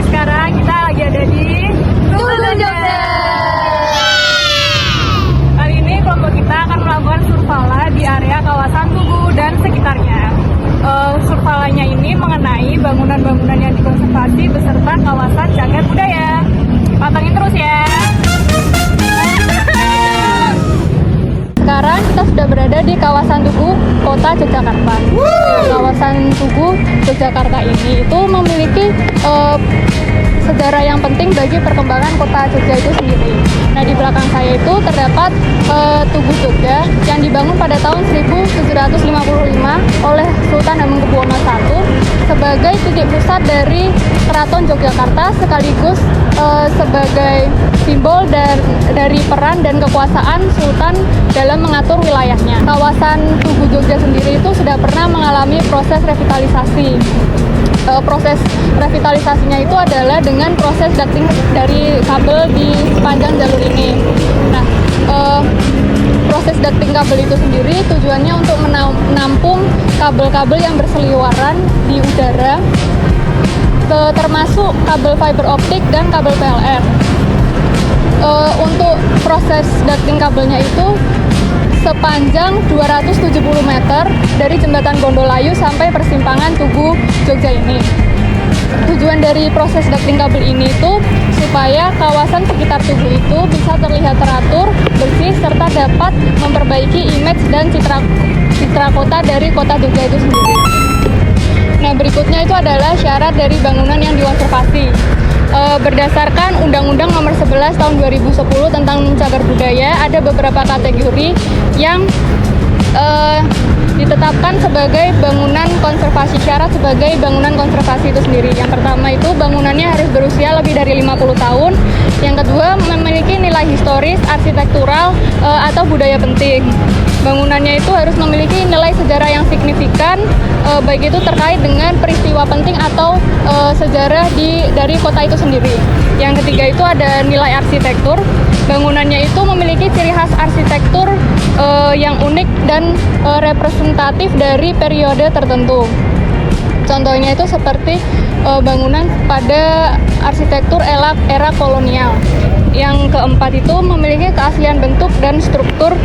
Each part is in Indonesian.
Sekarang kita lagi ada di Tugu Jogja. Kali ini kelompok kita akan melakukan survala di area kawasan Tugu dan sekitarnya. Survalanya ini mengenai bangunan-bangunan yang dikonservasi beserta kawasan cagar budaya. Pantengin terus ya. Sekarang kita sudah berada di kawasan Tugu, Kota Yogyakarta. Kawasan Tugu Yogyakarta ini itu memiliki sejarah yang penting bagi perkembangan kota Jogja itu sendiri. Nah, di belakang saya itu terdapat Tugu Jogja yang dibangun pada tahun 1755 oleh Sultan Hamengkubuwono I sebagai titik pusat dari Keraton Yogyakarta sekaligus sebagai simbol dari peran dan kekuasaan Sultan dalam mengatur wilayahnya. Kawasan Tugu Jogja sendiri itu sudah pernah mengalami proses revitalisasi. Proses revitalisasinya itu adalah dengan proses ducting dari kabel di sepanjang jalur ini. Nah, proses ducting kabel itu sendiri tujuannya untuk menampung kabel-kabel yang berseliweran di udara, termasuk kabel fiber optik dan kabel PLN. Untuk proses ducting kabelnya itu sepanjang 270 meter dari jembatan Gondolayu sampai persimpangan Tugu Jogja ini. Tujuan dari proses ducting kabel ini itu supaya kawasan sekitar Tugu itu bisa terlihat teratur, bersih, serta dapat memperbaiki image dan citra kota dari kota Jogja itu sendiri. Nah, berikutnya itu adalah syarat dari bangunan yang dikonservasi. Berdasarkan Undang-Undang Nomor 11 Tahun 2010 tentang Cagar Budaya, ada beberapa kategori yang ditetapkan sebagai bangunan konservasi, syarat sebagai bangunan konservasi itu sendiri. Yang pertama itu bangunannya harus berusia lebih dari 50 tahun. Yang kedua, memiliki nilai historis, arsitektural, atau budaya penting. Bangunannya itu harus memiliki nilai sejarah yang signifikan, baik itu terkait dengan peristiwa penting atau sejarah dari kota itu sendiri. Yang ketiga itu ada nilai arsitektur. Bangunannya itu memiliki ciri khas arsitektur yang unik dan representatif dari periode tertentu. Contohnya itu seperti bangunan pada arsitektur era kolonial. Yang keempat itu memiliki keaslian bentuk dan struktur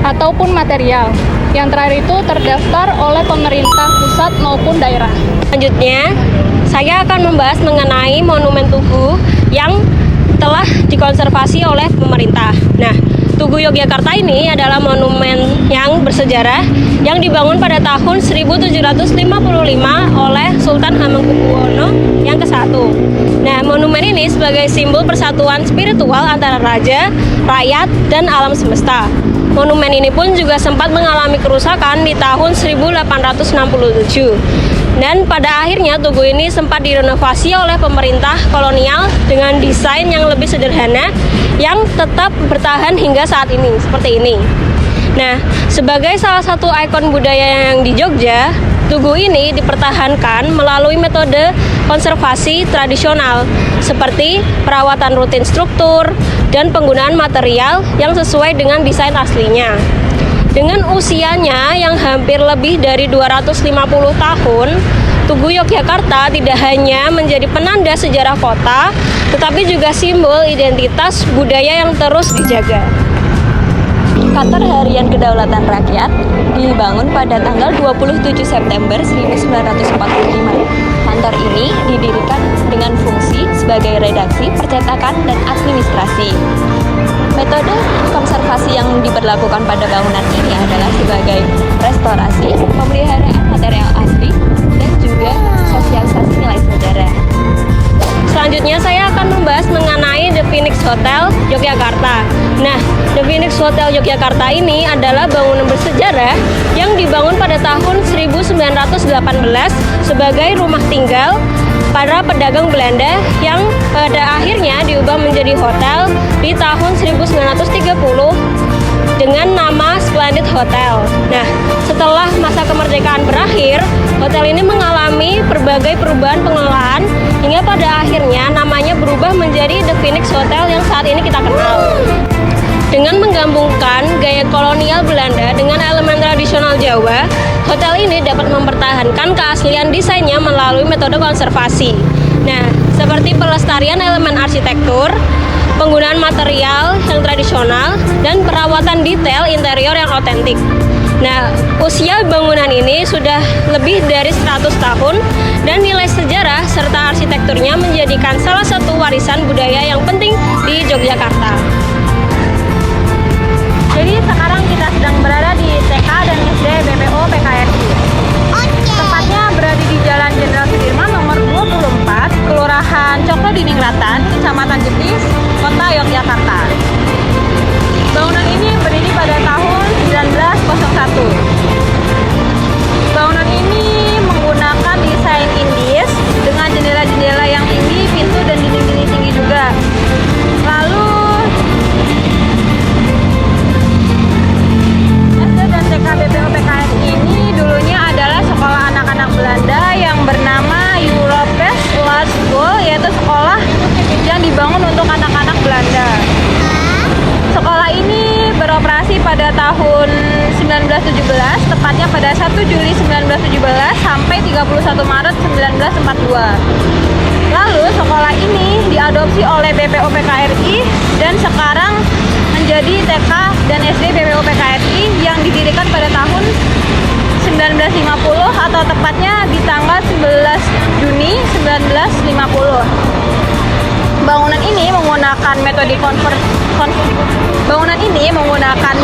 ataupun material. Yang terakhir itu terdaftar oleh pemerintah pusat maupun daerah. Selanjutnya, saya akan membahas mengenai monumen Tugu yang telah dikonservasi oleh pemerintah. Nah, Tugu Yogyakarta ini adalah monumen yang bersejarah yang dibangun pada tahun 1755 oleh Sultan Hamengkubuwono yang ke-1. Nah, monumen ini sebagai simbol persatuan spiritual antara raja, rakyat, dan alam semesta. Monumen ini pun juga sempat mengalami kerusakan di tahun 1867. Dan pada akhirnya Tugu ini sempat direnovasi oleh pemerintah kolonial dengan desain yang lebih sederhana yang tetap bertahan hingga saat ini, seperti ini. Nah, sebagai salah satu ikon budaya yang di Jogja, Tugu ini dipertahankan melalui metode konservasi tradisional seperti perawatan rutin struktur dan penggunaan material yang sesuai dengan desain aslinya. Dengan usianya yang hampir lebih dari 250 tahun, Tugu Yogyakarta tidak hanya menjadi penanda sejarah kota, tetapi juga simbol identitas budaya yang terus dijaga. Kantor Harian Kedaulatan Rakyat dibangun pada tanggal 27 September 1945. Kantor ini didirikan dengan fungsi sebagai redaksi, percetakan, dan administrasi. Metode konservasi yang diberlakukan pada bangunan ini adalah sebagai restorasi, pemeliharaan material asli, dan juga sosialisasi nilai sejarah. Selanjutnya saya akan membahas mengenai The Phoenix Hotel Yogyakarta. Nah, The Phoenix Hotel Yogyakarta ini adalah bangunan bersejarah yang dibangun pada tahun 1918 sebagai rumah tinggal para pedagang Belanda yang pada akhirnya diubah menjadi hotel di tahun 1930 dengan nama Splendid Hotel. Nah, setelah masa kemerdekaan berakhir, hotel ini mengalami berbagai perubahan pengelolaan hingga pada akhirnya namanya berubah menjadi The Phoenix Hotel yang saat ini kita kenal. Dengan menggabungkan gaya kolonial Belanda dengan elemen tradisional Jawa, ini dapat mempertahankan keaslian desainnya melalui metode konservasi. Nah, seperti pelestarian elemen arsitektur, penggunaan material yang tradisional, dan perawatan detail interior yang otentik. Nah, usia bangunan ini sudah lebih dari 100 tahun dan nilai sejarah serta arsitekturnya menjadikan salah satu warisan budaya yang penting di Yogyakarta. Jadi sekarang kita sedang berada di TK dan SD BPO PKRI. Tepatnya berada di Jalan Jenderal Sudirman nomor 24, Kelurahan Cokro Diningratan, Kecamatan Jetis, Kota Yogyakarta. Bangunan ini berdiri pada tahun 1901. Bangunan ini menggunakan desain Indis dengan jendela-jendela yang tinggi, pintu dan dinding-dinding tinggi juga. Lalu SD dan TK BPO PKRI ini dulunya adalah sekolah anak-anak Belanda yang bernama Europes Laat School, yaitu sekolah yang dibangun untuk anak-anak Belanda. Sekolah ini beroperasi pada tahun 1917, tepatnya pada 1 Juli 1917 sampai 31 Maret 1942. Lalu sekolah ini diadopsi oleh BPO PKRI dan sekarang menjadi TK dan SD BPO PKRI yang didirikan pada tahun 1950 atau tepatnya di tanggal 11 Juni 1950. Bangunan ini menggunakan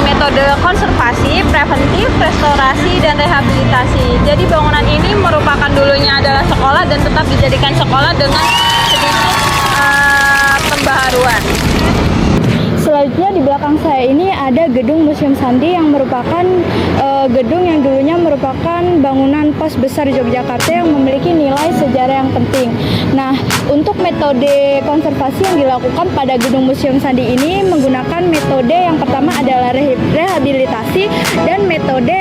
metode konservasi, preventif, restorasi, dan rehabilitasi. Jadi bangunan ini merupakan dulunya adalah sekolah dan tetap dijadikan sekolah dengan sedikit pembaharuan. Selanjutnya di belakang saya ini ada gedung Museum Sandi yang merupakan gedung yang dulunya merupakan bangunan pos besar Yogyakarta yang memiliki nilai sejarah yang penting. Nah, untuk metode konservasi yang dilakukan pada gedung Museum Sandi ini menggunakan metode yang pertama adalah rehabilitasi dan metode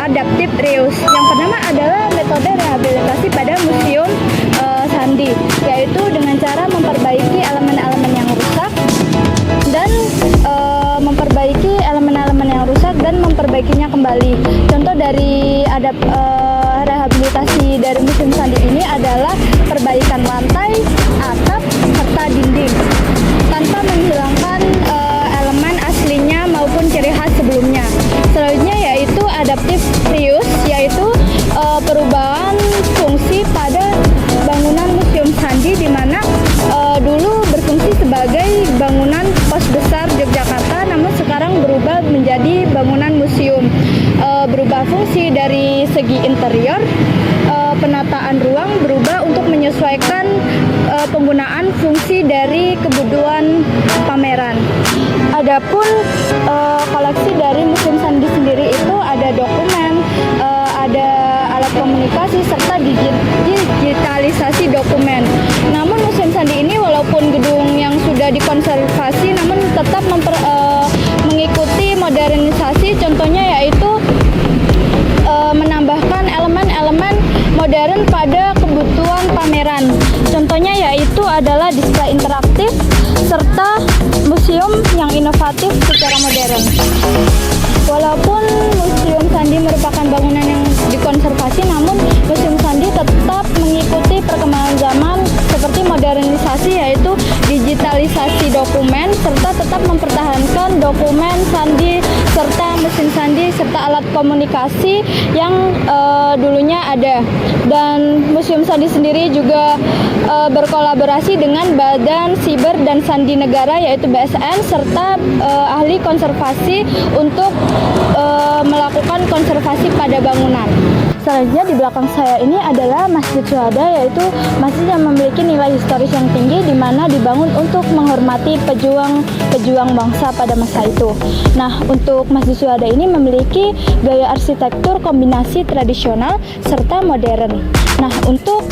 adaptif reuse. Yang pertama adalah metode rehabilitasi pada Museum Sandi, yaitu dengan cara memperbaiki elemen-elemen yang rusak dan memperbaiki elemen-elemen yang rusak dan memperbaikinya kembali. Contoh dari rehabilitasi dari Museum Sandi ini adalah perbaikan lantai, atap, serta dinding tanpa menghilangkan elemen aslinya maupun ciri khas sebelumnya. Selanjutnya yaitu adaptive reuse, yaitu perubahan fungsi pada bangunan Museum Sandi di mana dulu berfungsi sebagai bangunan pos besar Yogyakarta, namun sekarang berubah menjadi bangunan museum. Berubah fungsi dari segi interior, penataan ruang berubah untuk menyesuaikan penggunaan fungsi dari kebutuhan pameran. Adapun koleksi dari Museum Sandi sendiri itu ada dokumen, ada alat komunikasi serta digitalisasi dokumen. Namun Museum Sandi ini walaupun gedung yang sudah dikonservasi namun tetap mengikuti modernisasi, contohnya yaitu menambahkan elemen-elemen modern pada kebutuhan pameran. Contohnya yaitu adalah display interaktif serta museum yang inovatif secara modern. Walaupun Museum Sandi merupakan bangunan yang dikonservasi, namun Museum Sandi tetap mengikuti perkembangan zaman seperti modernisasi, yaitu digitalisasi dokumen serta tetap mempertahankan dokumen Sandi serta mesin Sandi serta alat komunikasi yang dulunya ada. Dan Museum Sandi sendiri juga berkolaborasi dengan Badan Siber dan Sandi Negara yaitu BSN serta ahli konservasi untuk melakukan konservasi pada bangunan. Selanjutnya di belakang saya ini adalah Masjid Syuhada, yaitu masjid yang memiliki nilai historis yang tinggi di mana dibangun untuk menghormati pejuang bangsa pada masa itu. Nah, untuk Masjid Syuhada ini memiliki gaya arsitektur kombinasi tradisional serta modern. Nah, untuk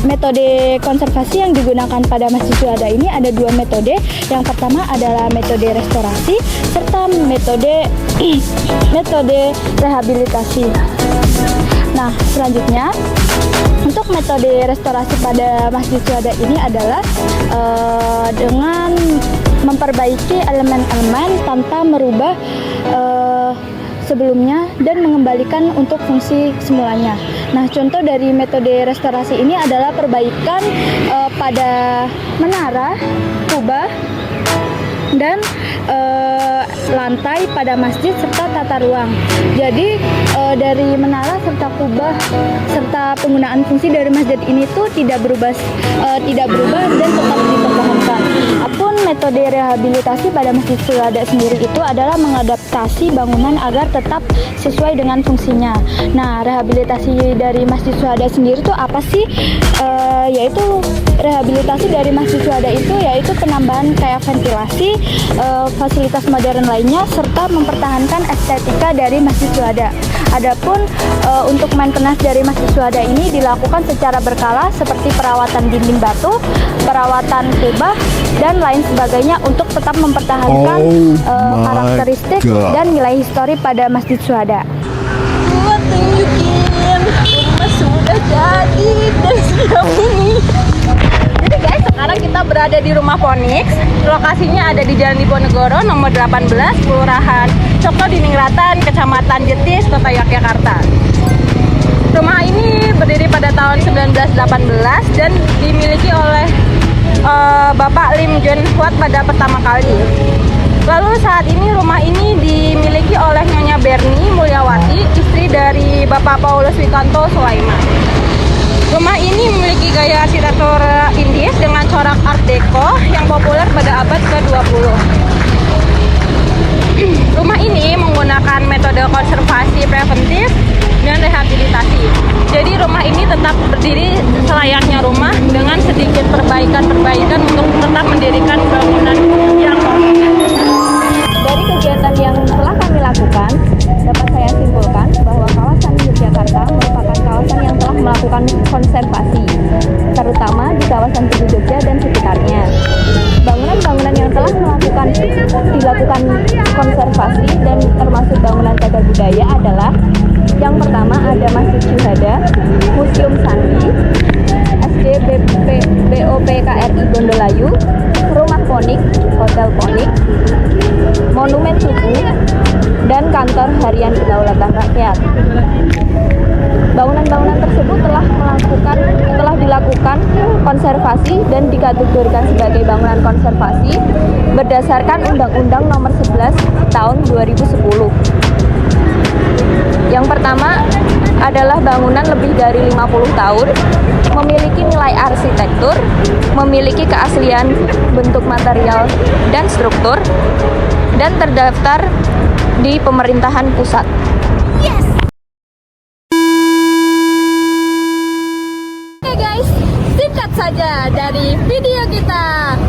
metode konservasi yang digunakan pada Masjid Syuhada ini ada dua metode. Yang pertama adalah metode restorasi serta metode rehabilitasi. Nah, selanjutnya untuk metode restorasi pada Masjid Syuhada ini adalah dengan memperbaiki elemen-elemen tanpa merubah sebelumnya dan mengembalikan untuk fungsi semulanya. Nah, contoh dari metode restorasi ini adalah perbaikan pada menara, kubah, dan lantai pada masjid serta tata ruang. Jadi dari menara serta kubah serta penggunaan fungsi dari masjid ini tuh tidak berubah dan tetap dipertahankan. Adapun metode rehabilitasi pada Masjid Syuhada sendiri itu adalah mengadaptasi bangunan agar tetap sesuai dengan fungsinya. Nah, rehabilitasi dari Masjid Syuhada sendiri itu apa sih? Yaitu rehabilitasi dari Masjid Syuhada itu yaitu penambahan kayak ventilasi, fasilitas modern lainnya serta mempertahankan estetika dari Masjid Syuhada. Adapun untuk maintenance dari Masjid Syuhada ini dilakukan secara berkala seperti perawatan dinding batu, perawatan kubah dan lain sebagainya untuk tetap mempertahankan karakteristik dan nilai histori pada Masjid Syuhada. Buat tunjukin rumah sudah jadi dan siap ini. Jadi guys, sekarang kita berada di rumah Phoenix. Lokasinya ada di Jalan Diponegoro nomor 18, Kelurahan Cokto Diningratan, Kecamatan Jetis, Kota Yogyakarta. Rumah ini berdiri pada tahun 1918 dan dimiliki oleh Bapak Lim Jun Huat pada pertama kali. Lalu saat ini rumah ini dimiliki oleh Nyonya Berni Mulyawati, istri dari Bapak Paulus Wikanto Sulaiman. Rumah ini memiliki gaya arsitektur Inggris dengan corak Art Deco yang populer pada abad ke-20. Rumah ini menggunakan metode konservasi preventif dan rehabilitasi. Jadi rumah ini tetap berdiri selayaknya rumah dengan sedikit perbaikan-perbaikan untuk tetap mendirikan bangunan yang Dari kegiatan yang telah kami lakukan, dapat saya simpulkan bahwa kawasan Yogyakarta merupakan kawasan yang telah melakukan konservasi, terutama di kawasan Tugu Jogja dan sekitarnya. Bangunan-bangunan yang telah dilakukan konservasi dan termasuk bangunan cagar budaya adalah yang pertama ada Masjid Syuhada, Museum Sandi, SD BOPKRI Gondolayu, Rumah Phoenix, Hotel Phoenix, Monumen Tugu, dan Kantor Harian Kedaulatan Rakyat. Bangunan-bangunan tersebut telah dilakukan konservasi dan dikategorikan sebagai bangunan konservasi berdasarkan Undang-Undang Nomor 11 Tahun 2010. Yang pertama adalah bangunan lebih dari 50 tahun, memiliki nilai arsitektur, memiliki keaslian bentuk material dan struktur, dan terdaftar di pemerintahan pusat. Oke guys, singkat saja dari video kita.